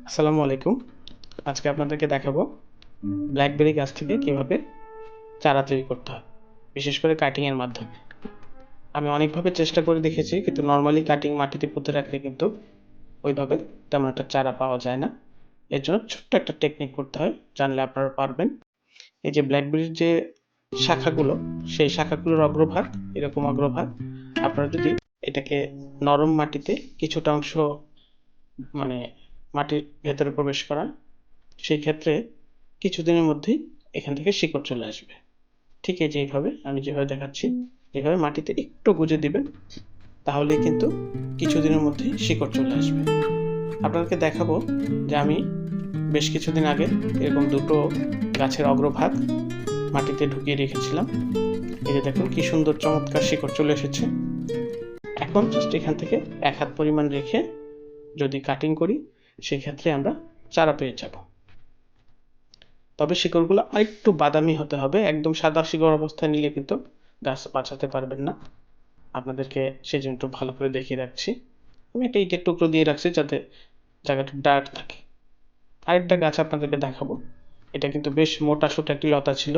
আসসালামু আলাইকুম। আজকে আপনাদেরকে দেখাবো ব্ল্যাকবেরি গাছ থেকে কিভাবে চারা তৈরি করতে হয়। বিশেষ করে কাটিং এর মাধ্যমে। আমি অনেকভাবে চেষ্টা করে দেখেছি কিন্তু নরমালি কাটিং মাটিতে পুঁতে রাখলে কিন্তু ওইভাবে তেমন একটা চারা পাওয়া যায় না। এর জন্য ছোট্ট একটা টেকনিক করতে হয়, জানলে আপনারা পারবেন। এই যে ব্ল্যাকবেরির যে শাখাগুলো, সেই শাখাগুলোর অগ্রভাগ, এরকম অগ্রভাগ আপনারা যদি এটাকে নরম মাটিতে কিছুটা অংশ মানে মাটির ভেতরে প্রবেশ করান, সেই ক্ষেত্রে কিছুদিনের মধ্যেই এখান থেকে শিকড় চলে আসবে। ঠিক এই যে এইভাবে আমি যেভাবে দেখাচ্ছি, এভাবে মাটিতে একটু গুঁজে দিবেন, তাহলেই কিন্তু কিছুদিনের মধ্যেই শিকড় চলে আসবে। আপনাদেরকে দেখাবো যে আমি বেশ কিছুদিন আগে এরকম দুটো গাছের অগ্রভাগ মাটিতে ঢুকিয়ে রেখেছিলাম। এই যে দেখুন কি সুন্দর চমৎকার শিকড় চলে এসেছে। এখন জাস্ট এখান থেকে ১ হাত পরিমাণ রেখে যদি কাটিং করি, সেক্ষেত্রে আমরা চারা পেয়ে যাব। তবে শিকড়গুলো আরেকটু বাদামি হতে হবে। একদম সাদা শিকড় অবস্থায় নিলে কিন্তু গাছ বাঁচাতে পারবেন না। আপনাদেরকে সেজন্য একটু ভালো করে দেখিয়ে রাখছি। আমি একটা ইটের টুকরো দিয়ে রাখছি যাতে জায়গাটা ডার্ক থাকে। আরেকটা গাছ আপনাদেরকে দেখাবো। এটা কিন্তু বেশ মোটা-সোটা একটি লতা ছিল।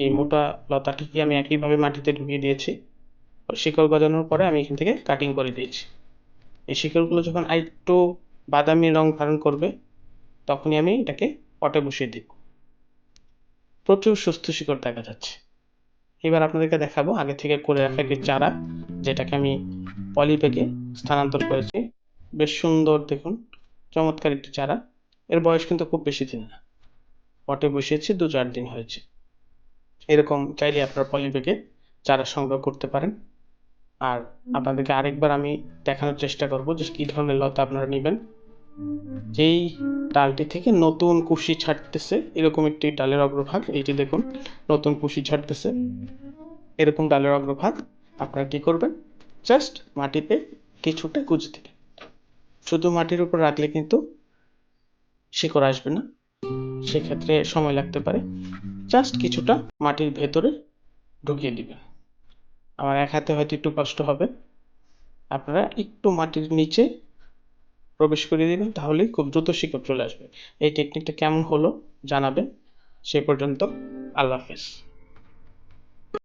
এই মোটা লতাটিকে আমি একইভাবে মাটিতে ঢুকিয়ে দিয়েছি। শিকড় গজানোর পরে আমি এখান থেকে কাটিং করে দিয়েছি। এই শিকড়গুলো যখন আরেকটু বাদামি রং ধারণ করবে, তখনই আমি এটাকে পটে বসিয়ে দিব। প্রচুর সুস্থ শিকড় দেখা যাচ্ছে। এবার আপনাদেরকে দেখাবো আগে থেকে করে রাখা একটি চারা, যেটাকে আমি পলিব্যাগে স্থানান্তর করেছি। বেশ সুন্দর দেখুন, চমৎকার একটি চারা। এর বয়স কিন্তু খুব বেশি দিন না, পটে বসিয়েছি ২-৪ দিন হয়েছে। এরকম চাইলে আপনারা পলিব্যাগে চারা সংগ্রহ করতে পারেন। আর আপনাদেরকে আরেকবার আমি দেখানোর চেষ্টা করব যে কি ধরনের লতা আপনারা নেবেন। যেই ডালটি থেকে নতুন কুশি ছাড়তেছে, এরকম একটি ডালের অগ্রভাগ, এই যে দেখুন নতুন কুশি ছাড়তেছে, এরকম ডালের অগ্রভাগ আপনারা কি করবেন, জাস্ট মাটিতে কিছুটা গুঁজে দেবেন। শুধু মাটির উপর রাখলে কিন্তু শিকড় আসবে না, সেক্ষেত্রে সময় লাগতে পারে। জাস্ট কিছুটা মাটির ভেতরে ঢুকিয়ে দিবেন। আমার এক হাতে হয়তো একটু কষ্ট হবে, আপনারা একটু মাটির নিচে প্রবেশ করিয়ে দিবেন, তাহলেই খুব দ্রুত শিকড় চলে আসবে। এই টেকনিকটা কেমন হলো জানাবেন। সে পর্যন্ত আল্লাহ হাফেজ।